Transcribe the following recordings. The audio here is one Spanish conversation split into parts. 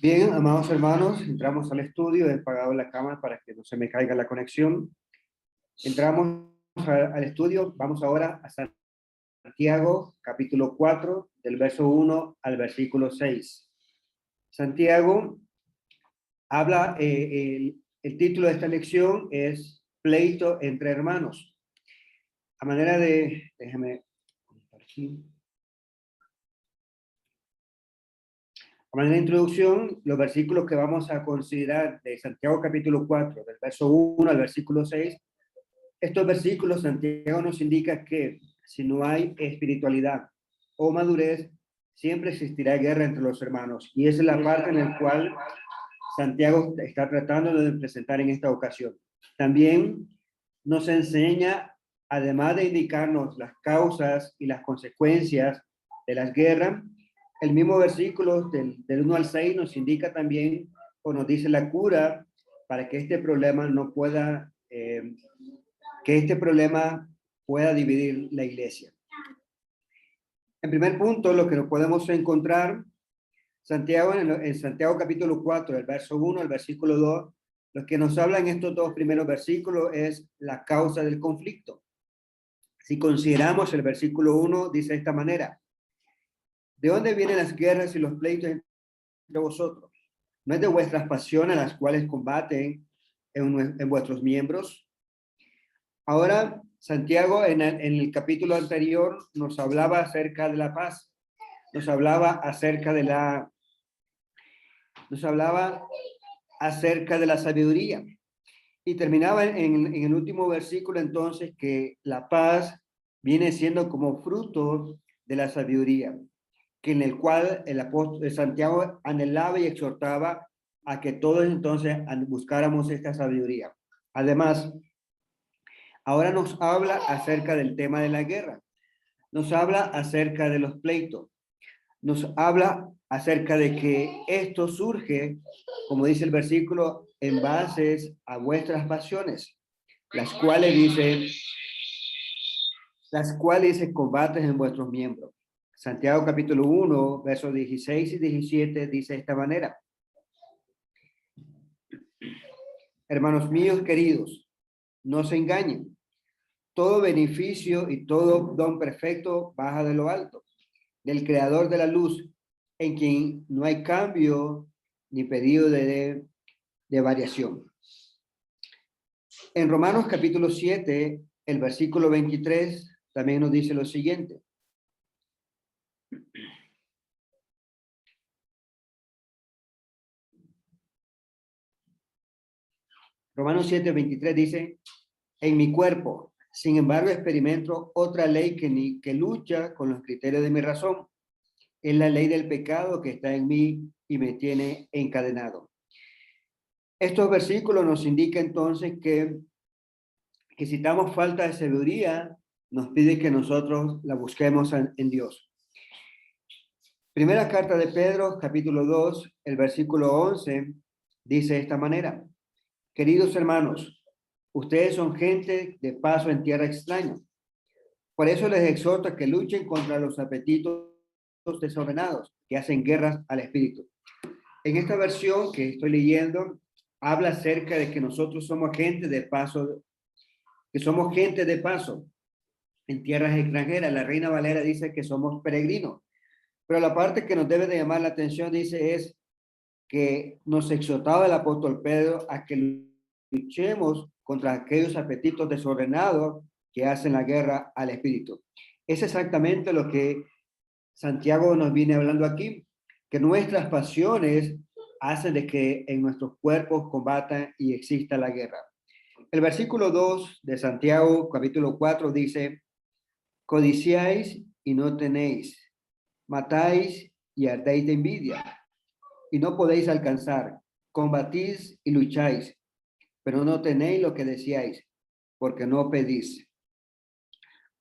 Bien, amados hermanos, entramos al estudio, he apagado la cámara para que no se me caiga la conexión. Entramos al estudio, vamos ahora a Santiago, capítulo 4, del verso 1 al versículo 6. Santiago habla, el título de esta lección es Pleito entre hermanos. A manera de, déjame, aquí. A manera de introducción, los versículos que vamos a considerar de Santiago capítulo 4, del verso 1 al versículo 6, estos versículos Santiago nos indica que si no hay espiritualidad o madurez, siempre existirá guerra entre los hermanos. Y esa es la parte en la cual Santiago está tratando de presentar en esta ocasión. También nos enseña, además de indicarnos las causas y las consecuencias de las guerras, el mismo versículo del 1 al 6 nos indica también, o nos dice la cura para que este problema no pueda, que este problema pueda dividir la iglesia. En primer punto, lo que nos podemos encontrar, Santiago, en Santiago capítulo 4, del verso 1 al versículo 2, lo que nos habla en estos dos primeros versículos es la causa del conflicto. Si consideramos el versículo 1, dice de esta manera: ¿de dónde vienen las guerras y los pleitos entre vosotros? ¿No es de vuestras pasiones las cuales combaten en vuestros miembros? Ahora, Santiago en el capítulo anterior nos hablaba acerca de la paz, nos hablaba acerca de la sabiduría, y terminaba en el último versículo entonces que la paz viene siendo como fruto de la sabiduría, que en el cual el apóstol de Santiago anhelaba y exhortaba a que todos entonces buscáramos esta sabiduría. Además, ahora nos habla acerca del tema de la guerra, nos habla acerca de los pleitos, nos habla acerca de que esto surge, como dice el versículo, en bases a vuestras pasiones, las cuales dice combates en vuestros miembros. Santiago capítulo 1, versos 16 y 17 dice de esta manera: hermanos míos queridos, no se engañen. Todo beneficio y todo don perfecto baja de lo alto, del creador de la luz, en quien no hay cambio ni pedido de variación. En Romanos capítulo 7, el versículo 23, también nos dice lo siguiente: Romanos 7, 23 dice: en mi cuerpo, sin embargo, experimento otra ley que lucha con los criterios de mi razón. Es la ley del pecado que está en mí y me tiene encadenado. Estos versículos nos indican entonces que si damos falta de sabiduría, nos pide que nosotros la busquemos en Dios. Primera carta de Pedro, capítulo 2, el versículo 11, dice de esta manera: queridos hermanos, ustedes son gente de paso en tierra extraña. Por eso les exhorto a que luchen contra los apetitos desordenados que hacen guerras al espíritu. En esta versión que estoy leyendo, habla acerca de que nosotros somos gente de paso, en tierras extranjeras. La Reina Valera dice que somos peregrinos. Pero la parte que nos debe de llamar la atención, dice, es que nos exhortaba el apóstol Pedro a que luchemos contra aquellos apetitos desordenados que hacen la guerra al espíritu. Es exactamente lo que Santiago nos viene hablando aquí, que nuestras pasiones hacen de que en nuestros cuerpos combatan y exista la guerra. El versículo 2 de Santiago, capítulo 4, dice: codiciáis y no tenéis, matáis y ardéis de envidia, y no podéis alcanzar, combatís y lucháis, pero no tenéis lo que deseáis, porque no pedís.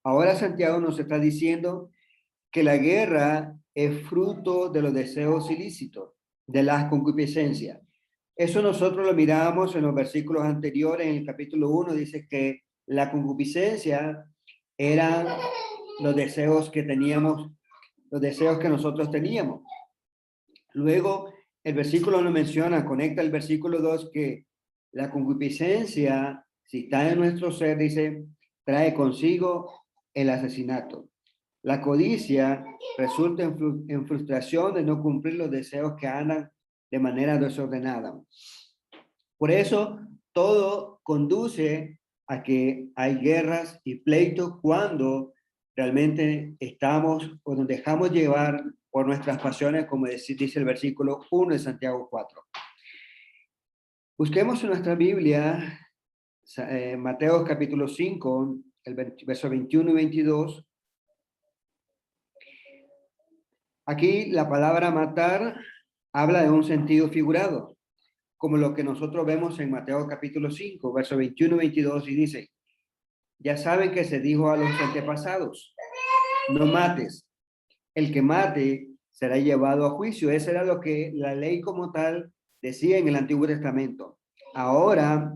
Ahora Santiago nos está diciendo que la guerra es fruto de los deseos ilícitos, de la concupiscencia. Eso nosotros lo miramos en los versículos anteriores. En el capítulo 1 dice que la concupiscencia eran los deseos que teníamos, los deseos que nosotros teníamos. Luego, el versículo nos menciona, conecta el versículo 2 que la concupiscencia, si está en nuestro ser, dice, trae consigo el asesinato. La codicia resulta en frustración de no cumplir los deseos que andan de manera desordenada. Por eso, todo conduce a que hay guerras y pleitos cuando realmente estamos o nos dejamos llevar por nuestras pasiones, como dice el versículo 1 de Santiago 4. Busquemos en nuestra Biblia, Mateo capítulo 5, el verso 21 y 22. Aquí la palabra matar habla de un sentido figurado, como lo que nosotros vemos en Mateo capítulo 5, verso 21 y 22, y dice, ya saben que se dijo a los antepasados, no mates, el que mate será llevado a juicio. Eso era lo que la ley como tal decía en el Antiguo Testamento. Ahora,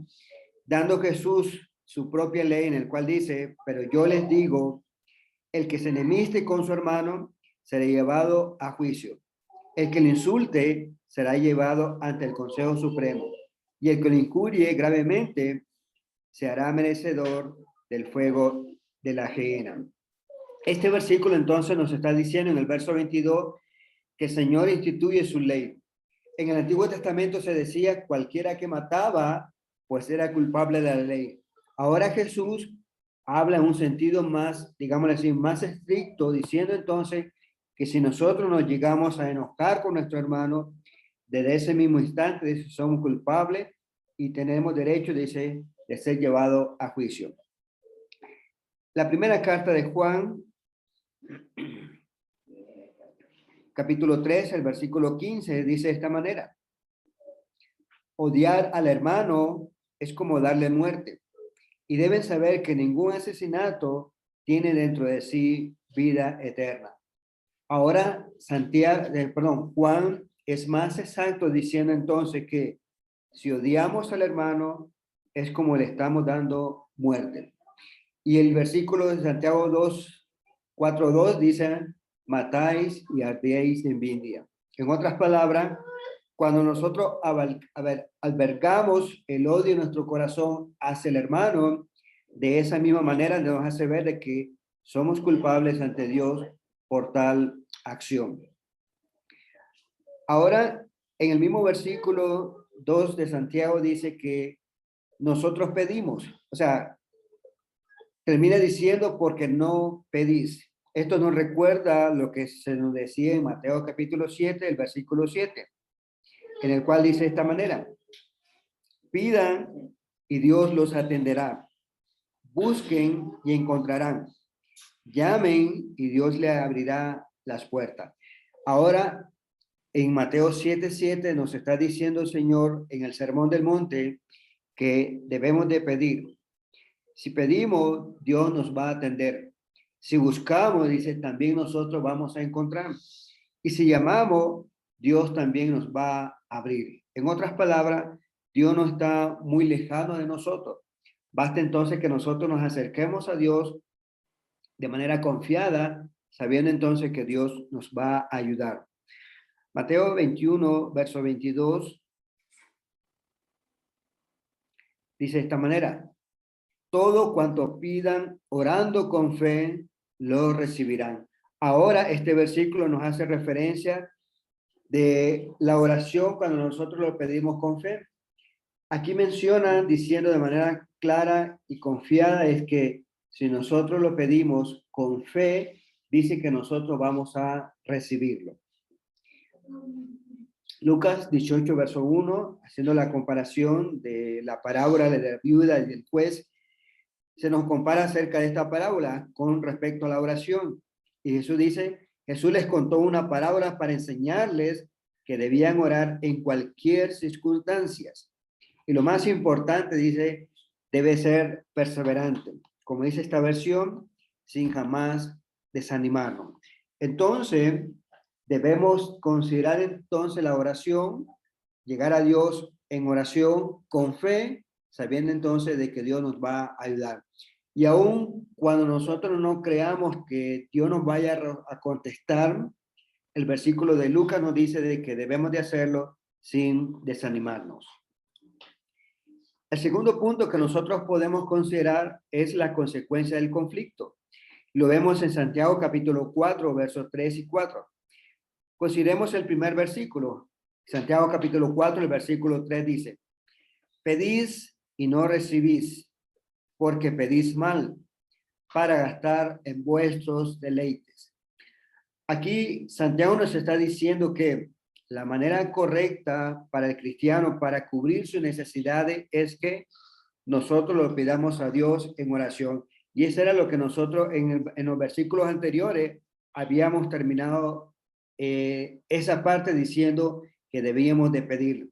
dando Jesús su propia ley en el cual dice, pero yo les digo, el que se enemiste con su hermano será llevado a juicio. El que le insulte será llevado ante el Consejo Supremo. Y el que lo injurie gravemente se hará merecedor del fuego de la gehenna. Este versículo entonces nos está diciendo en el verso 22 que el Señor instituye su ley. En el Antiguo Testamento se decía cualquiera que mataba, pues era culpable de la ley. Ahora Jesús habla en un sentido más, digamos así, más estricto, diciendo entonces que si nosotros nos llegamos a enojar con nuestro hermano, desde ese mismo instante dice, somos culpables y tenemos derecho, dice, de ser llevados a juicio. La primera carta de Juan, capítulo 3, el versículo 15, dice de esta manera. Odiar al hermano es como darle muerte. Y deben saber que ningún asesinato tiene dentro de sí vida eterna. Ahora, Juan es más exacto diciendo entonces que si odiamos al hermano es como le estamos dando muerte. Y el versículo de Santiago 4:2 dice, matáis y ardéis de envidia. En otras palabras, cuando nosotros albergamos el odio en nuestro corazón hacia el hermano, de esa misma manera nos hace ver de que somos culpables ante Dios por tal acción. Ahora, en el mismo versículo 2 de Santiago dice que nosotros pedimos, o sea, termina diciendo porque no pedís. Esto nos recuerda lo que se nos decía en Mateo capítulo 7, el versículo 7. En el cual dice de esta manera, pidan y Dios los atenderá, busquen y encontrarán, llamen y Dios le abrirá las puertas. Ahora, en Mateo 7:7 nos está diciendo el Señor en el Sermón del Monte que debemos de pedir. Si pedimos, Dios nos va a atender. Si buscamos, dice, también nosotros vamos a encontrar. Y si llamamos, Dios también nos va a abrir. En otras palabras, Dios no está muy lejano de nosotros. Basta entonces que nosotros nos acerquemos a Dios de manera confiada, sabiendo entonces que Dios nos va a ayudar. Mateo 21, verso 22, dice de esta manera, todo cuanto pidan orando con fe, lo recibirán. Ahora este versículo nos hace referencia de la oración cuando nosotros lo pedimos con fe. Aquí mencionan diciendo de manera clara y confiada es que si nosotros lo pedimos con fe, dice que nosotros vamos a recibirlo. Lucas 18, verso 1, haciendo la comparación de la parábola de la viuda y del juez, se nos compara acerca de esta parábola con respecto a la oración. Y Jesús dice, Jesús les contó una parábola para enseñarles que debían orar en cualquier circunstancia. Y lo más importante, dice, debe ser perseverante. Como dice esta versión, sin jamás desanimarnos. Entonces, debemos considerar entonces la oración, llegar a Dios en oración con fe, sabiendo entonces de que Dios nos va a ayudar. Y aún cuando nosotros no creamos que Dios nos vaya a contestar, el versículo de Lucas nos dice de que debemos de hacerlo sin desanimarnos. El segundo punto que nosotros podemos considerar es la consecuencia del conflicto. Lo vemos en Santiago capítulo 4, versos 3 y 4. Consideremos el primer versículo. Santiago capítulo 4, el versículo 3 dice: pedís y no recibís, porque pedís mal, para gastar en vuestros deleites. Aquí Santiago nos está diciendo que la manera correcta para el cristiano para cubrir sus necesidades es que nosotros lo pidamos a Dios en oración. Y eso era lo que nosotros en los versículos anteriores habíamos terminado esa parte diciendo que debíamos de pedir.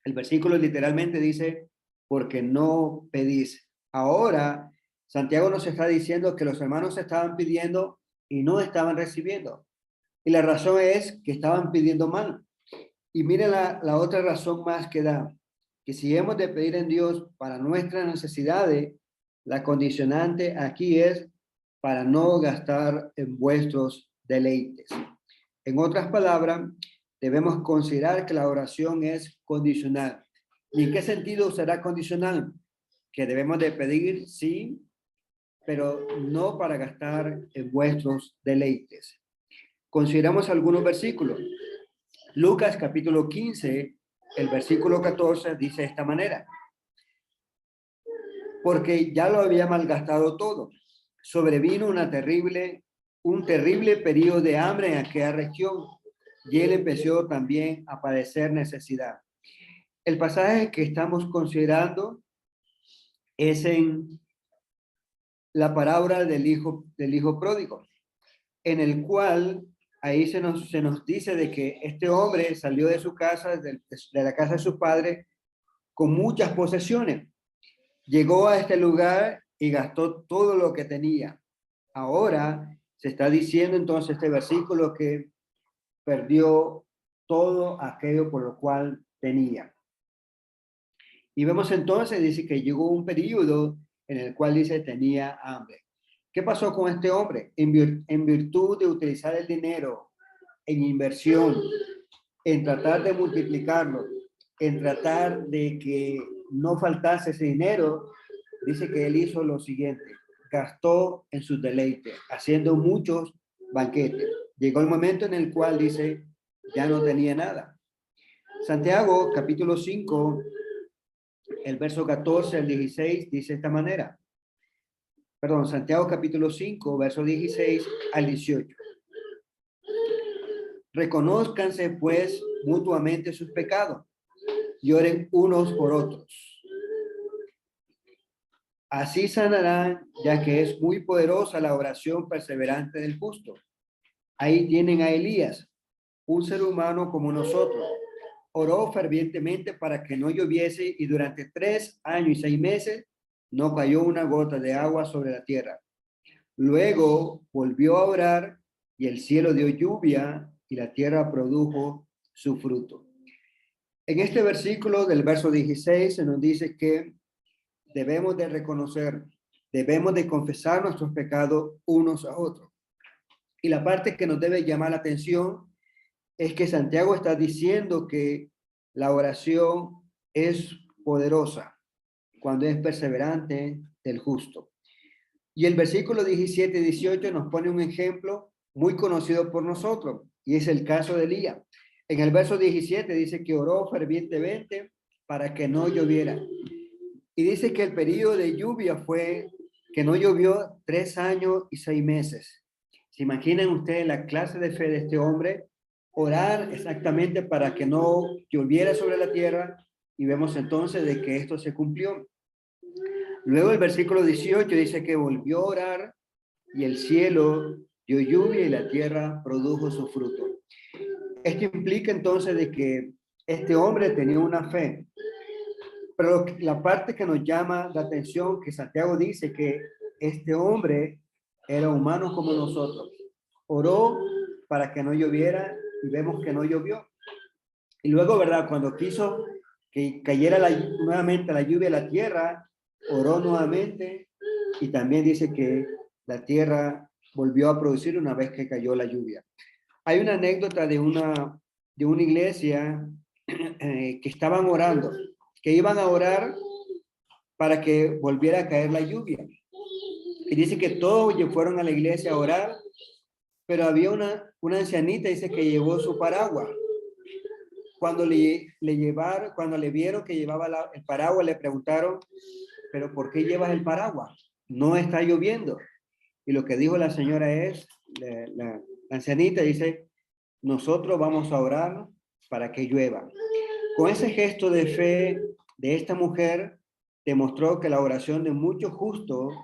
El versículo literalmente dice, porque no pedís. Ahora, Santiago nos está diciendo que los hermanos estaban pidiendo y no estaban recibiendo. Y la razón es que estaban pidiendo mal. Y miren la otra razón más que da, que si hemos de pedir en Dios para nuestras necesidades, la condicionante aquí es para no gastar en vuestros deleites. En otras palabras, debemos considerar que la oración es condicional. ¿Y en qué sentido será condicional? Que debemos de pedir, sí, pero no para gastar en vuestros deleites. Consideramos algunos versículos. Lucas capítulo 15, el versículo 14 dice de esta manera: porque ya lo había malgastado todo. Sobrevino un terrible periodo de hambre en aquella región y él empezó también a padecer necesidad. El pasaje que estamos considerando es en la parábola del hijo pródigo, en el cual ahí se nos dice de que este hombre salió de su casa, de la casa de su padre, con muchas posesiones. Llegó a este lugar y gastó todo lo que tenía. Ahora se está diciendo entonces este versículo que perdió todo aquello por lo cual tenía. Y vemos entonces, dice que llegó un periodo en el cual dice tenía hambre. ¿Qué pasó con este hombre? En virtud de utilizar el dinero en inversión, en tratar de multiplicarlo, en tratar de que no faltase ese dinero, dice que él hizo lo siguiente: gastó en sus deleites, haciendo muchos banquetes. Llegó el momento en el cual dice, ya no tenía nada. Santiago, capítulo 5, el verso 14 al 16, dice de esta manera. Perdón, Santiago, capítulo 5, verso 16 al 18. Reconózcanse, pues, mutuamente sus pecados y oren unos por otros. Así sanarán, ya que es muy poderosa la oración perseverante del justo. Ahí tienen a Elías, un ser humano como nosotros. Oró fervientemente para que no lloviese y durante 3 años y 6 meses no cayó una gota de agua sobre la tierra. Luego volvió a orar y el cielo dio lluvia y la tierra produjo su fruto. En este versículo del verso 16 se nos dice que debemos de reconocer, debemos de confesar nuestros pecados unos a otros. Y la parte que nos debe llamar la atención es que Santiago está diciendo que la oración es poderosa cuando es perseverante del justo. Y el versículo 17 y 18 nos pone un ejemplo muy conocido por nosotros, y es el caso de Elías. En el verso 17 dice que oró fervientemente para que no lloviera. Y dice que el periodo de lluvia fue que no llovió 3 años y 6 meses. ¿Se imaginan ustedes la clase de fe de este hombre? Orar exactamente para que no lloviera sobre la tierra, y vemos entonces de que esto se cumplió. Luego el versículo 18 dice que volvió a orar y el cielo dio lluvia y la tierra produjo su fruto. Esto implica entonces de que este hombre tenía una fe. Pero la parte que nos llama la atención, que Santiago dice que este hombre era humano como nosotros. Oró para que no lloviera y vemos que no llovió. Y luego, ¿verdad? Cuando quiso que cayera nuevamente la lluvia a la tierra, oró nuevamente y también dice que la tierra volvió a producir una vez que cayó la lluvia. Hay una anécdota de una iglesia que estaban orando, que iban a orar para que volviera a caer la lluvia. Y dice que todos fueron a la iglesia a orar, pero había una ancianita, dice que llevó su paraguas. Cuando cuando le vieron que llevaba el paraguas, le preguntaron, ¿pero por qué llevas el paraguas? No está lloviendo. Y lo que dijo la señora es, la ancianita dice, nosotros vamos a orar para que llueva. Con ese gesto de fe de esta mujer, demostró que la oración de muchos justos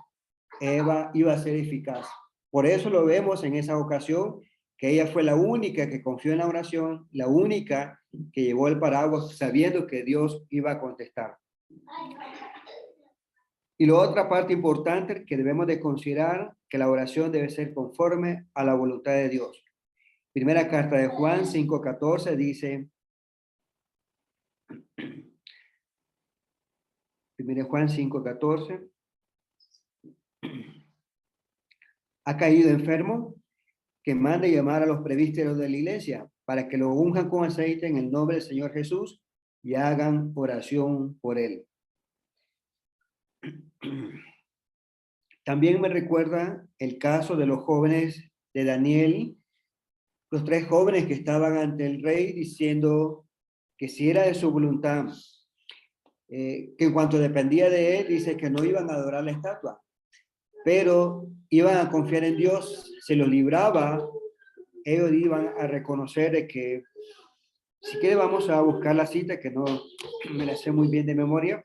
iba a ser eficaz. Por eso lo vemos en esa ocasión, que ella fue la única que confió en la oración, la única que llevó el paraguas sabiendo que Dios iba a contestar. Y la otra parte importante que debemos de considerar, que la oración debe ser conforme a la voluntad de Dios. Primera carta de Juan 5:14 dice, Primera Juan 5:14, ¿ha caído enfermo? Que mande llamar a los presbíteros de la iglesia para que lo unjan con aceite en el nombre del Señor Jesús y hagan oración por él. También me recuerda el caso de los jóvenes de Daniel, los 3 jóvenes que estaban ante el rey diciendo que si era de su voluntad, que en cuanto dependía de él, dice que no iban a adorar la estatua, pero iban a confiar en Dios, se los libraba, ellos iban a reconocer de que, si quiere vamos a buscar la cita que no me la sé muy bien de memoria,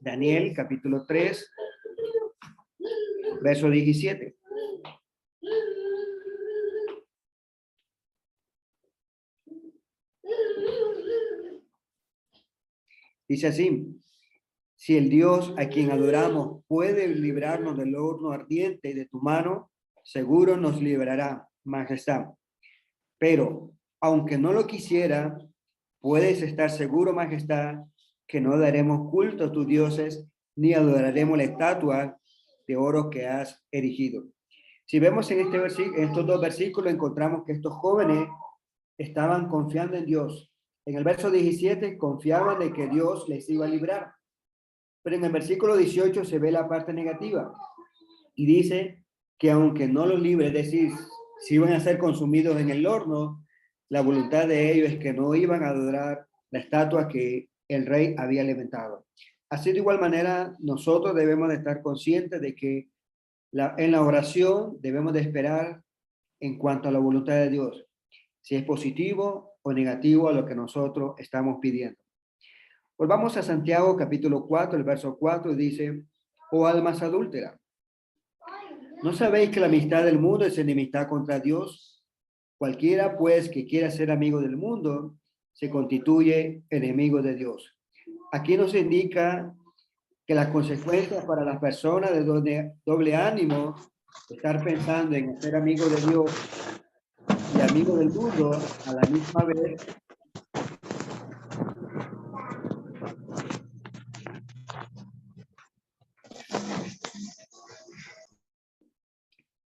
Daniel capítulo 3, verso 17. Dice así, si el Dios a quien adoramos puede librarnos del horno ardiente de tu mano, seguro nos librará, majestad. Pero, aunque no lo quisiera, puedes estar seguro, majestad, que no daremos culto a tus dioses, ni adoraremos la estatua de oro que has erigido. Si vemos en estos 2 versículos, encontramos que estos jóvenes estaban confiando en Dios. En el verso 17 confiaban de que Dios les iba a librar. Pero en el versículo 18 se ve la parte negativa. Y dice que aunque no los libre, es decir, si iban a ser consumidos en el horno, la voluntad de ellos es que no iban a adorar la estatua que el rey había levantado. Así de igual manera, nosotros debemos de estar conscientes de que en la oración debemos de esperar en cuanto a la voluntad de Dios, si es positivo o negativo a lo que nosotros estamos pidiendo. Volvamos a Santiago capítulo 4, el verso 4 dice, oh almas adúlteras, ¿no sabéis que la amistad del mundo es enemistad contra Dios? Cualquiera pues que quiera ser amigo del mundo se constituye enemigo de Dios. Aquí nos indica que las consecuencias para las personas de doble ánimo, estar pensando en ser amigo de Dios y amigo del mundo a la misma vez,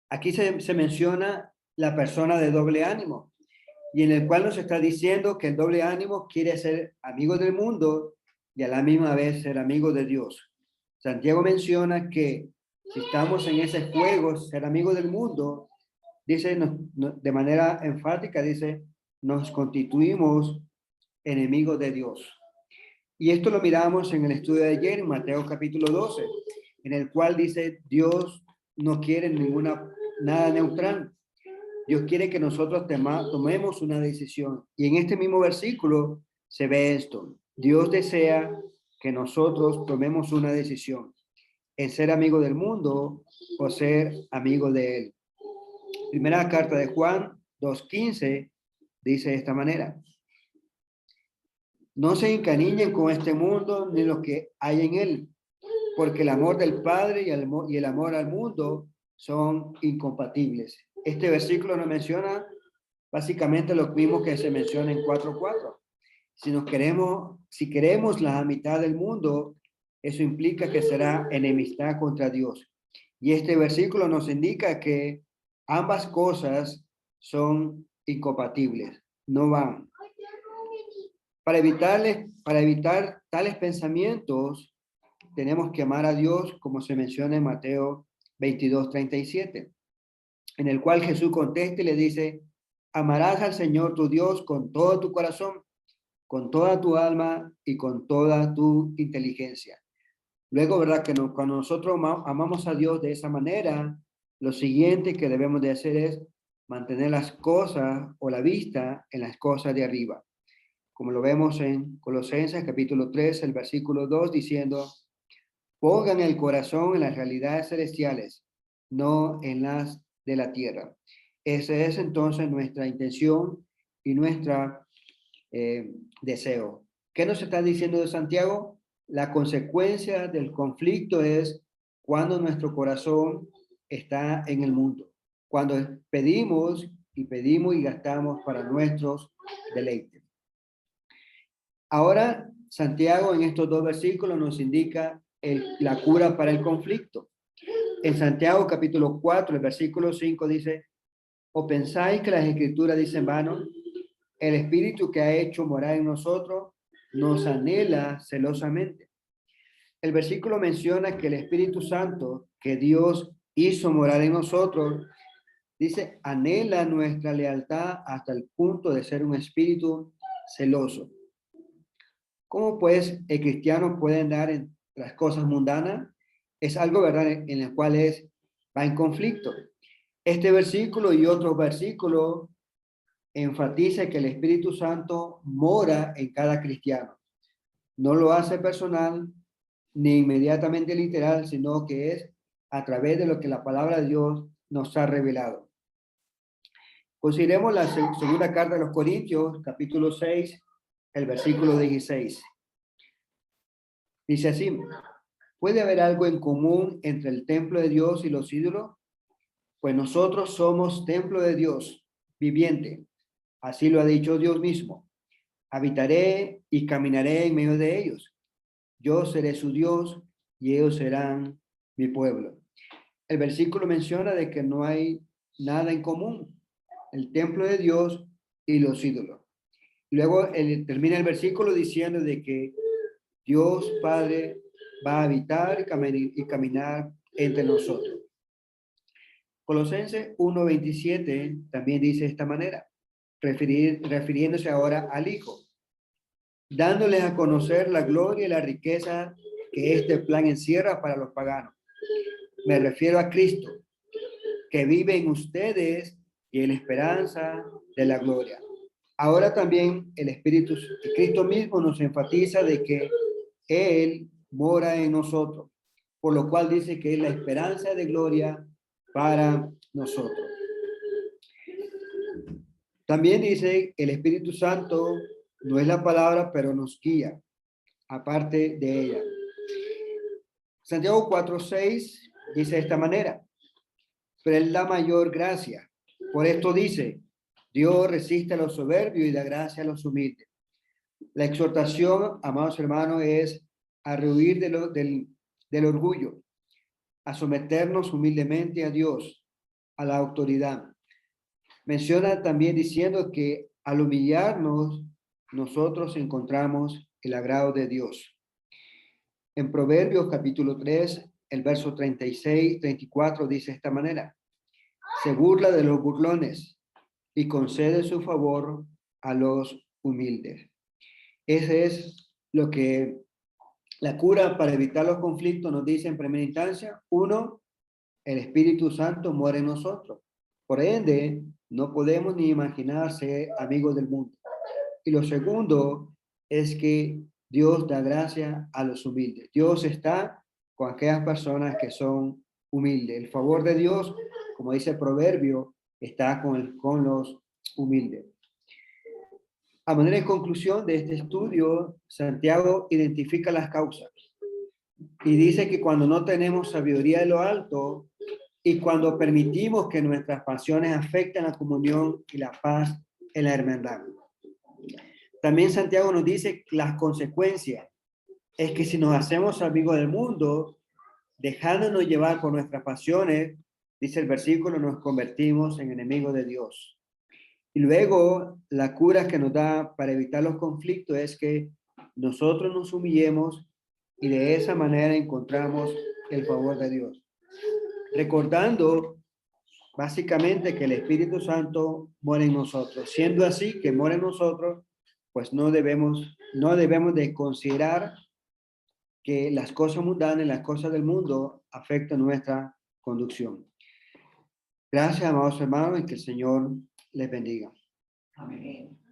aquí se menciona la persona de doble ánimo, y en el cual nos está diciendo que el doble ánimo quiere ser amigo del mundo y a la misma vez ser amigo de Dios. Santiago menciona que si estamos en ese juego, ser amigo del mundo, dice de manera enfática, dice, nos constituimos enemigos de Dios. Y esto lo miramos en el estudio de ayer, en Mateo capítulo 12, en el cual dice, Dios no quiere nada neutral. Dios quiere que nosotros tomemos una decisión. Y en este mismo versículo se ve esto. Dios desea que nosotros tomemos una decisión en ser amigo del mundo o ser amigo de él. Primera carta de Juan 2:15 dice de esta manera. No se encariñen con este mundo ni lo que hay en él, porque el amor del Padre y el amor al mundo son incompatibles. Este versículo nos menciona básicamente lo mismo que se menciona en 4:4. Si queremos la mitad del mundo, eso implica que será enemistad contra Dios. Y este versículo nos indica que ambas cosas son incompatibles, no van. Para evitar tales pensamientos, tenemos que amar a Dios, como se menciona en Mateo 22:37, en el cual Jesús contesta y le dice: amarás al Señor tu Dios con todo tu corazón, con toda tu alma y con toda tu inteligencia. Luego, ¿verdad? Que cuando nosotros amamos a Dios de esa manera, lo siguiente que debemos de hacer es mantener las cosas o la vista en las cosas de arriba. Como lo vemos en Colosenses capítulo 3, el versículo 2, diciendo: pongan el corazón en las realidades celestiales, no en las de la tierra. Esa es entonces nuestra intención y nuestra deseo. ¿Qué nos está diciendo de Santiago? La consecuencia del conflicto es cuando nuestro corazón está en el mundo, cuando pedimos y gastamos para nuestros deleites. Ahora, Santiago en estos dos versículos nos indica la cura para el conflicto. En Santiago capítulo 4, el versículo 5 dice: ¿o pensáis que las escrituras dicen vano? El Espíritu que ha hecho morar en nosotros nos anhela celosamente. El versículo menciona que el Espíritu Santo que Dios hizo morar en nosotros, dice, anhela nuestra lealtad hasta el punto de ser un espíritu celoso. ¿Cómo pues el cristiano puede andar en las cosas mundanas? Es algo, ¿verdad?, en el cual va en conflicto. Este versículo y otros versículos enfatiza que el Espíritu Santo mora en cada cristiano. No lo hace personal ni inmediatamente literal, sino que es a través de lo que la palabra de Dios nos ha revelado. Consideremos la segunda carta de los Corintios, capítulo 6, el versículo 16. Dice así: ¿puede haber algo en común entre el templo de Dios y los ídolos? Pues nosotros somos templo de Dios viviente. Así lo ha dicho Dios mismo: habitaré y caminaré en medio de ellos. Yo seré su Dios y ellos serán mi pueblo. El versículo menciona de que no hay nada en común, el templo de Dios y los ídolos. Luego termina el versículo diciendo de que Dios Padre va a habitar y caminar entre nosotros. Colosenses 1:27 también dice de esta manera, refiriéndose ahora al Hijo, dándoles a conocer la gloria y la riqueza que este plan encierra para los paganos. Me refiero a Cristo, que vive en ustedes y en la esperanza de la gloria. Ahora también el Espíritu, Cristo mismo nos enfatiza de que Él mora en nosotros, por lo cual dice que es la esperanza de gloria para nosotros. También dice el Espíritu Santo no es la palabra, pero nos guía, aparte de ella. Santiago 4:6 dice de esta manera: pero Él da mayor gracia. Por esto dice: Dios resiste a los soberbios y da gracia a los humildes. La exhortación, amados hermanos, es a rehuir del orgullo, a someternos humildemente a Dios, a la autoridad. Menciona también diciendo que al humillarnos, nosotros encontramos el agrado de Dios. En Proverbios capítulo 3, el verso 36, 34 dice de esta manera: se burla de los burlones y concede su favor a los humildes. Ese es lo que la cura para evitar los conflictos nos dice en primera instancia. Uno, el Espíritu Santo mora en nosotros. Por ende, no podemos ni imaginar ser amigos del mundo. Y lo segundo es que Dios da gracia a los humildes. Dios está con aquellas personas que son humildes. El favor de Dios, como dice el proverbio, está con los humildes. A manera de conclusión de este estudio, Santiago identifica las causas y dice que cuando no tenemos sabiduría de lo alto y cuando permitimos que nuestras pasiones afecten la comunión y la paz en la hermandad. También Santiago nos dice las consecuencias es que si nos hacemos amigos del mundo, dejándonos llevar por nuestras pasiones, dice el versículo, nos convertimos en enemigos de Dios. Y luego, la cura que nos da para evitar los conflictos es que nosotros nos humillemos y de esa manera encontramos el favor de Dios. Recordando básicamente que el Espíritu Santo mora en nosotros. Siendo así que mora en nosotros, pues no debemos de considerar que las cosas mundanas, las cosas del mundo afectan nuestra conducción. Gracias, amados hermanos, y que el Señor les bendiga. Amén.